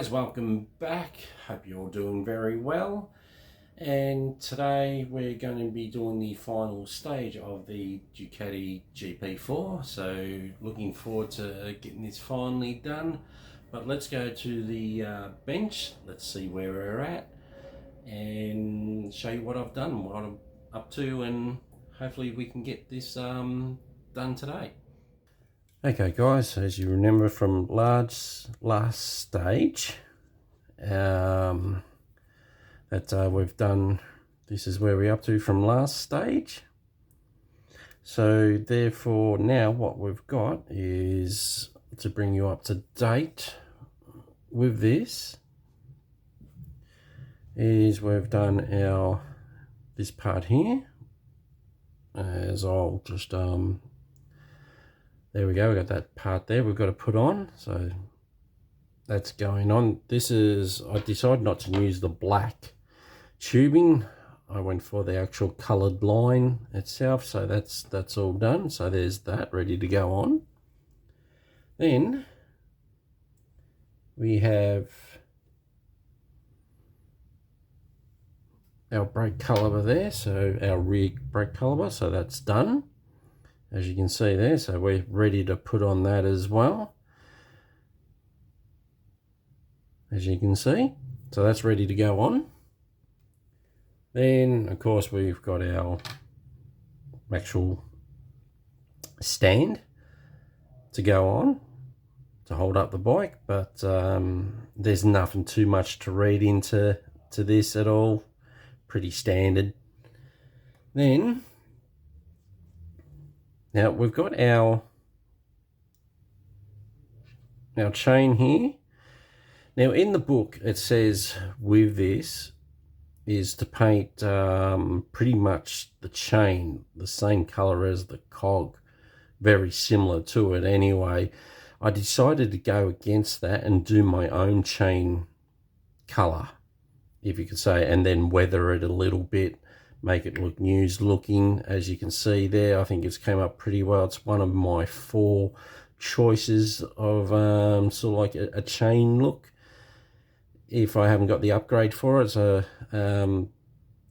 guys, welcome back. Hope you're all doing very well. And today we're going to be doing the final stage of the Ducati GP4. So looking forward to getting this finally done. But let's go to the bench. Let's see where we're at and show you what I've done, what I'm up to, and hopefully we can get this done today. Okay guys, as you remember from last stage, that we've done, this is where we're up to from last stage. So therefore now what we've got is to bring you up to date with this, is we've done this part here, as I'll just there we go, we got that part there we've got to put on, so that's going on. This is, I decided not to use the black tubing, I went for the actual coloured line itself, so that's all done. So there's that ready to go on. Then we have our brake caliper there, so our rear brake caliper, so that's done, as you can see there. So we're ready to put on that as well, as you can see. So that's ready to go on. Then of course we've got our actual stand to go on to hold up the bike, but there's nothing too much to read into this at all, pretty standard. Then now we've got our chain here. Now in the book it says with this is to paint pretty much the chain the same color as the cog, very similar to it anyway. I decided to go against that and do my own chain color, if you could say, and then weather it a little bit, make it look new looking. As you can see there, I think it's came up pretty well. It's one of my 4 choices of sort of like a chain look, if I haven't got the upgrade for it. So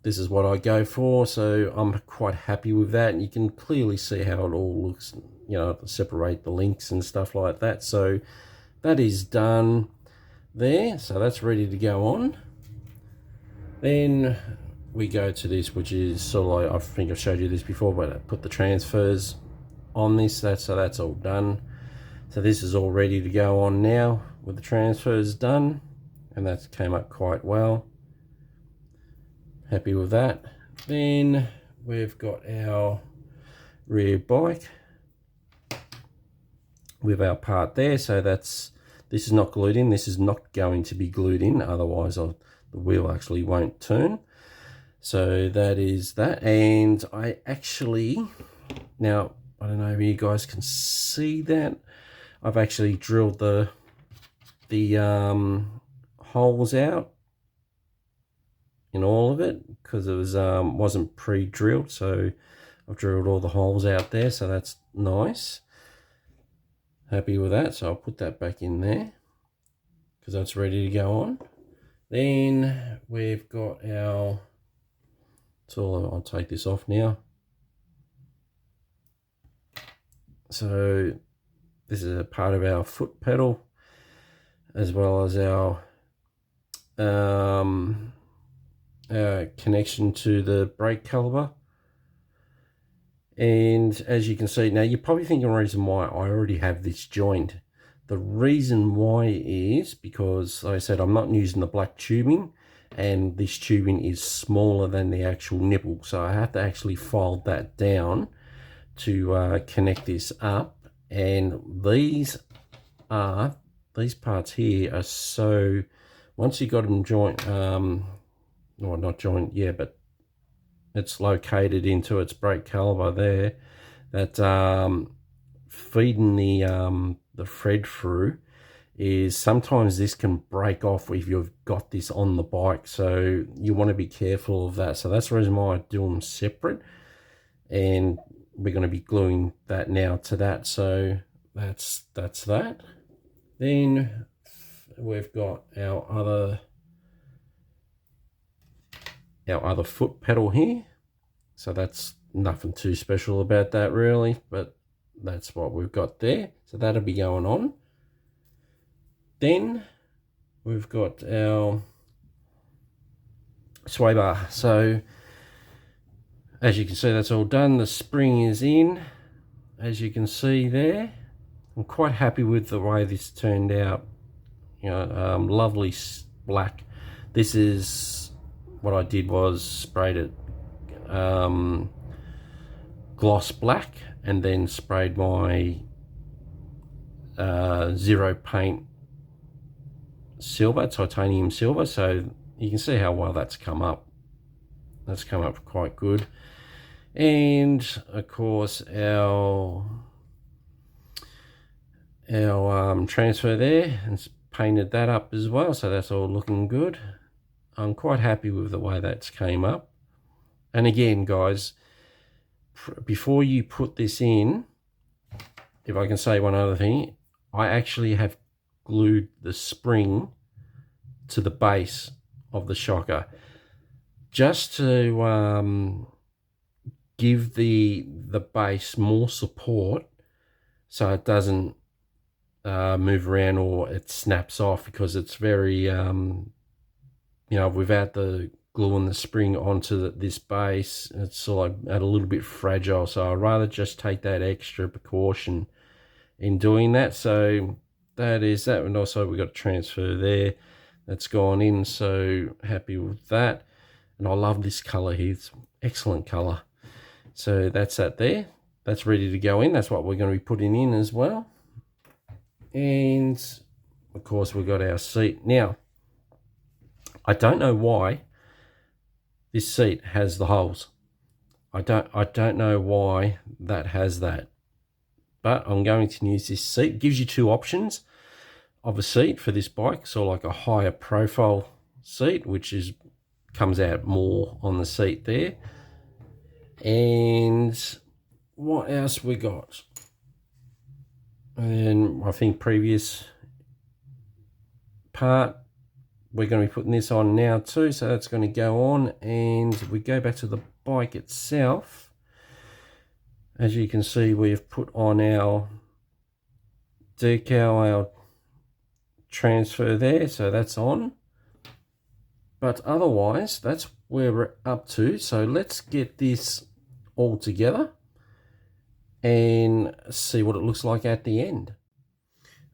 this is what I go for, so I'm quite happy with that. And you can clearly see how it all looks, you know, separate the links and stuff like that. So that is done there, so that's ready to go on. Then we go to this, which is sort of like, I think I've showed you this before, but I put the transfers on this, so that's all done. So this is all ready to go on now with the transfers done, and that came up quite well. Happy with that. Then we've got our rear bike with our part there, so this is not glued in. This is not going to be glued in, otherwise the wheel actually won't turn. So that is that. And I actually, now I don't know if you guys can see that, I've actually drilled the holes out in all of it, because it wasn't pre-drilled, so I've drilled all the holes out there, so that's nice. Happy with that, so I'll put that back in there because that's ready to go on. Then we've got our, so I'll take this off now. So this is a part of our foot pedal, as well as our connection to the brake caliper. And as you can see, now you're probably thinking the reason why I already have this joint. The reason why is because, like I said, I'm not using the black tubing, and this tubing is smaller than the actual nipple, so I have to actually fold that down to connect this up. And these parts here are so, once you got them joint, or not joint, yeah, but it's located into its brake caliper there, that feeding the thread through is, sometimes this can break off if you've got this on the bike, so you want to be careful of that. So that's the reason why I do them separate, and we're going to be gluing that now to that. So that's that. Then we've got our other foot pedal here. So that's nothing too special about that really, but that's what we've got there. So that'll be going on. Then we've got our sway bar. So as you can see, that's all done. The spring is in, as you can see there. I'm quite happy with the way this turned out. You know, lovely black. This is what I did, was sprayed it gloss black, and then sprayed my zero paint silver, titanium silver. So you can see how well that's come up. That's come up quite good. And of course our transfer there, and painted that up as well, so that's all looking good. I'm quite happy with the way that's came up. And again, guys, before you put this in, if I can say one other thing, I actually have glued the spring to the base of the shocker, just to give the base more support, so it doesn't move around or it snaps off, because it's very you know, without the glue and the spring onto this base, it's like a little bit fragile. So I'd rather just take that extra precaution in doing that. So that is that. And also we've got a transfer there that's gone in, so happy with that. And I love this color here, it's excellent color. So that's that there, that's ready to go in. That's what we're going to be putting in as well. And of course we've got our seat. Now I don't know why this seat has the holes. I don't know why that has that, but I'm going to use this seat. It gives you two options of a seat for this bike, so like a higher profile seat, which comes out more on the seat there. And what else we got? And I think previous part, we're going to be putting this on now too, so that's going to go on. And we go back to the bike itself. As you can see, we've put on our decal, our transfer there, so that's on. But otherwise, that's where we're up to. So let's get this all together and see what it looks like at the end.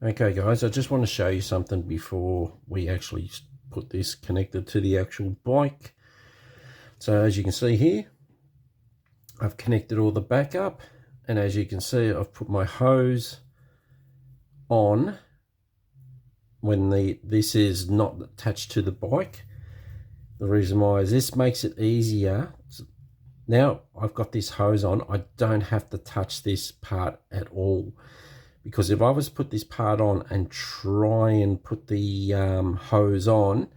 Okay guys, I just want to show you something before we actually put this connected to the actual bike. So as you can see here, I've connected all the backup, and as you can see, I've put my hose on when this is not attached to the bike. The reason why is this makes it easier. Now I've got this hose on, I don't have to touch this part at all, because if I was to put this part on and try and put the hose on,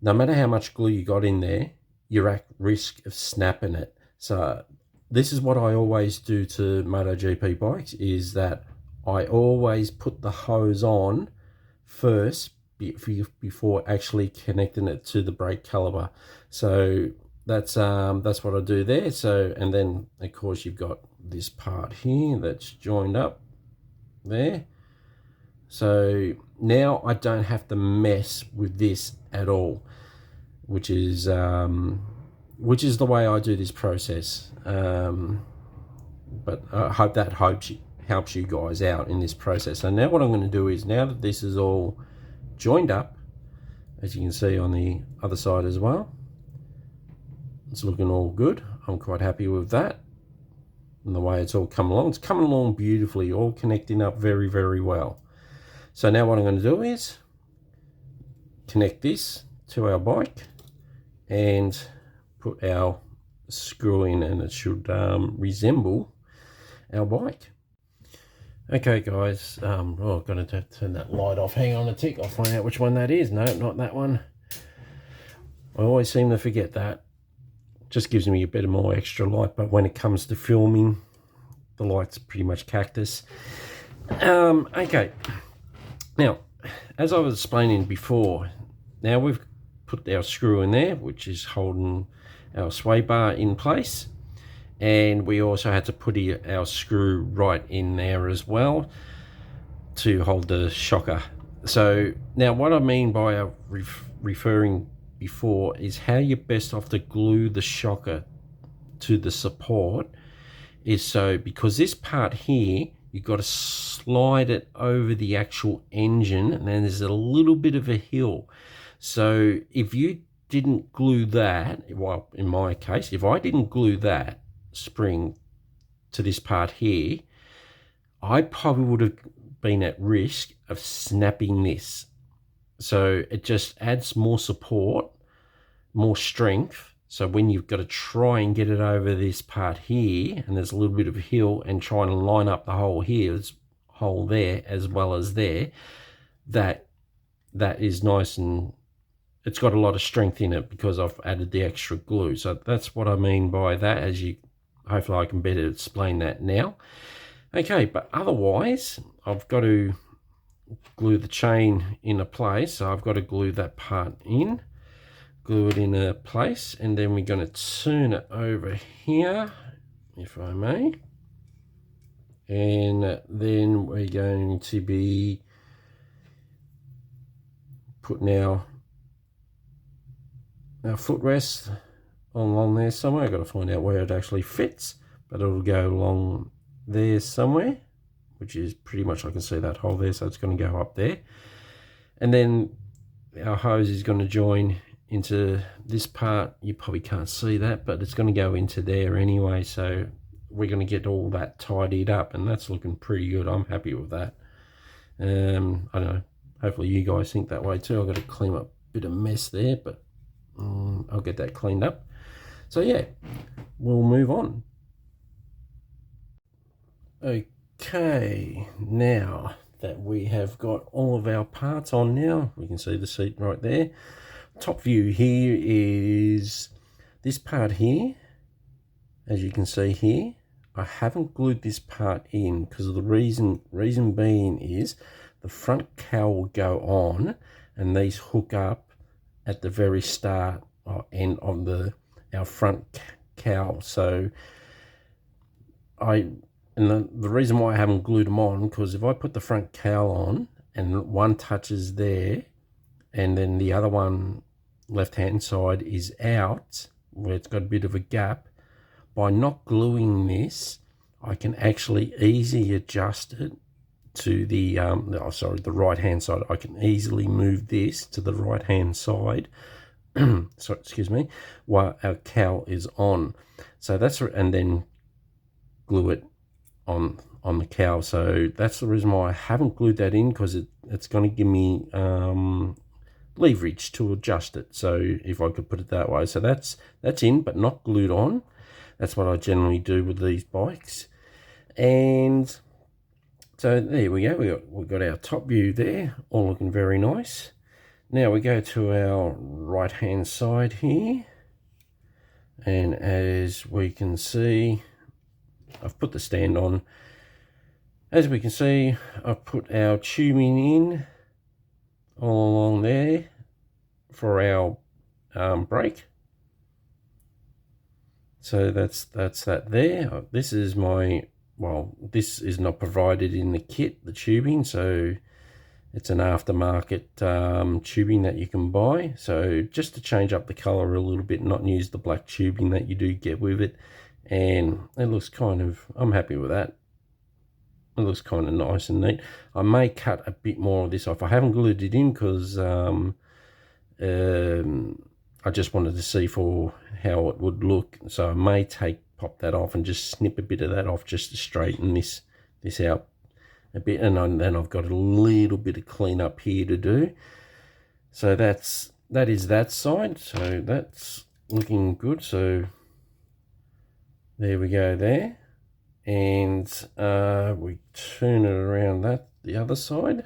no matter how much glue you got in there, you're at risk of snapping it. So this is what I always do to MotoGP bikes, is that I always put the hose on first before actually connecting it to the brake caliper. So that's what I do there. So, and then of course you've got this part here that's joined up there. So now I don't have to mess with this at all, which is the way I do this process. But I hope that helps you guys out in this process. So now what I'm going to do is, now that this is all joined up, as you can see on the other side as well, it's looking all good. I'm quite happy with that, and the way it's all come along. It's coming along beautifully, all connecting up very, very well. So now what I'm going to do is connect this to our bike and put our screw in, and it should resemble our bike. Okay guys, I'm going to turn that light off. Hang on a tick, I'll find out which one that is. No, not that one. I always seem to forget that. Just gives me a bit more extra light, but when it comes to filming, the light's pretty much cactus. Okay, now as I was explaining before, now we've put our screw in there, which is holding our sway bar in place, and we also had to put our screw right in there as well to hold the shocker. So now what I mean by referring before is how you're best off to glue the shocker to the support is so, because this part here, you've got to slide it over the actual engine, and then there's a little bit of a hill. So if you didn't glue that, well, in my case, if I didn't glue that spring to this part here, I probably would have been at risk of snapping this. So it just adds more support, more strength. So when you've got to try and get it over this part here, and there's a little bit of a hill, and trying to line up the hole here, hole there as well as there, that is nice, and it's got a lot of strength in it because I've added the extra glue. So that's what I mean by that, as you hopefully I can better explain that now. Okay, but otherwise I've got to glue the chain into place, so I've got to glue that part in, glue it in a place, and then we're going to turn it over here, if I may, and then we're going to be putting our footrest along there somewhere. I've got to find out where it actually fits, but it'll go along there somewhere, which is pretty much, I can see that hole there, so it's going to go up there. And then our hose is going to join into this part. You probably can't see that, but it's going to go into there anyway, so we're going to get all that tidied up, and that's looking pretty good. I'm happy with that. I don't know, hopefully you guys think that way too. I've got to clean up a bit of mess there, but I'll get that cleaned up. So yeah, we'll move on. Okay, now that we have got all of our parts on now, we can see the seat right there. Top view here is this part here. As you can see here, I haven't glued this part in because of the reason being is the front cowl will go on, and these hook up at the very start or end of our front cowl. So the reason why I haven't glued them on, because if I put the front cowl on and one touches there, and then the other one left hand side is out where it's got a bit of a gap, by not gluing this, I can actually easily adjust it to the right hand side. I can easily move this to the right hand side so excuse me, while our cowl is on. So that's, and then glue it on the cowl. So that's the reason why I haven't glued that in, because it's going to give me leverage to adjust it, so if I could put it that way. So that's in, but not glued on. That's what I generally do with these bikes. And so there we go, we've got our top view there, all looking very nice. Now we go to our right hand side here, and as we can see, I've put the stand on. As we can see, I've put our tubing in all along there for our brake. So that's that there. This is this is not provided in the kit, the tubing, so it's an aftermarket tubing that you can buy. So just to change up the color a little bit, not use the black tubing that you do get with it, and it looks I'm happy with that. It looks kind of nice and neat. I may cut a bit more of this off. I haven't glued it in because I just wanted to see for how it would look. So I may pop that off and just snip a bit of that off just to straighten this out a bit. And then I've got a little bit of clean up here to do. So that is that side. So that's looking good. So there we go there. And we turn it around the other side.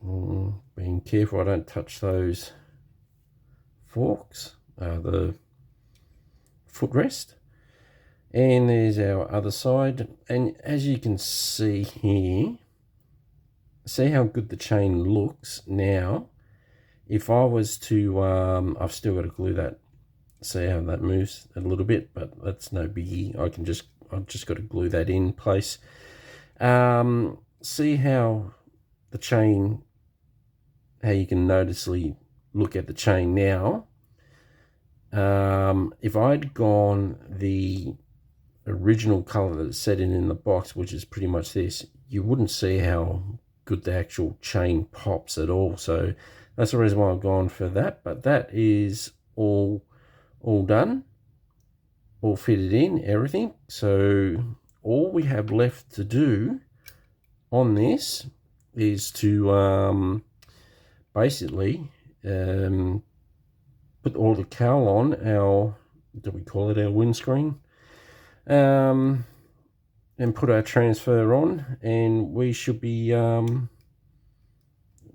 Being careful I don't touch those forks, the footrest. And there's our other side, and as you can see here, see how good the chain looks now. If I was to, I've still got to glue that. See how that moves a little bit, but that's no biggie. I've just got to glue that in place. See how the chain, how you can noticeably look at the chain now. If I'd gone the original color that it said in the box, which is pretty much this, you wouldn't see how good the actual chain pops at all. So that's the reason why I've gone for that. But that is all done, all fitted in, everything. So all we have left to do on this is to basically put all the cowl on our, do we call it our windscreen, and put our transfer on, and we should be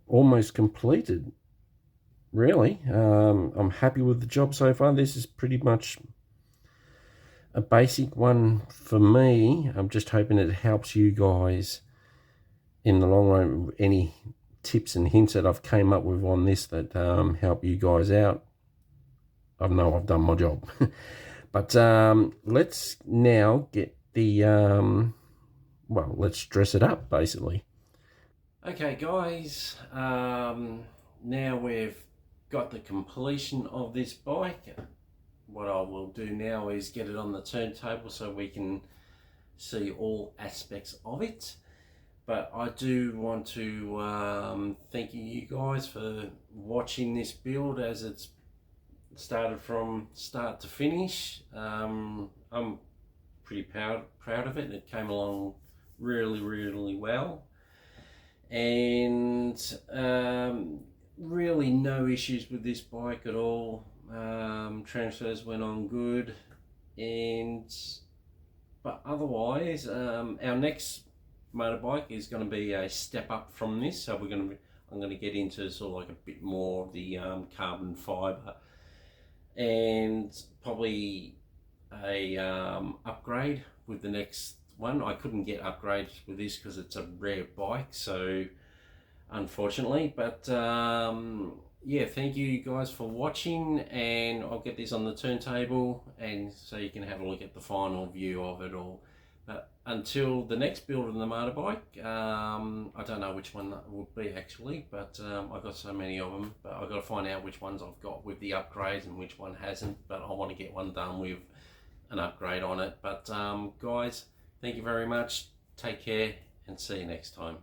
almost completed, really. I'm happy with the job so far. This is pretty much a basic one for me. I'm just hoping it helps you guys in the long run. Any tips and hints that I've came up with on this that help you guys out, I know I've done my job. But let's now get the, well, let's dress it up, basically. Okay, guys, now we've got the completion of this bike. What I will do now is get it on the turntable so we can see all aspects of it. But I do want to thank you guys for watching this build as it's started from start to finish. I'm pretty proud of it. It came along really well, and really no issues with this bike at all. Transfers went on good, but otherwise our next motorbike is going to be a step up from this. So I'm going to get into sort of like a bit more of the carbon fiber, and probably a upgrade with the next one. I couldn't get upgrades with this because it's a rare bike, so unfortunately. But yeah, thank you guys for watching, and I'll get this on the turntable and so you can have a look at the final view of it all. But until the next build of the motorbike, I don't know which one that would be actually, but I've got so many of them, but I've got to find out which ones I've got with the upgrades and which one hasn't. But I want to get one done with an upgrade on it. But guys, thank you very much, take care, and see you next time.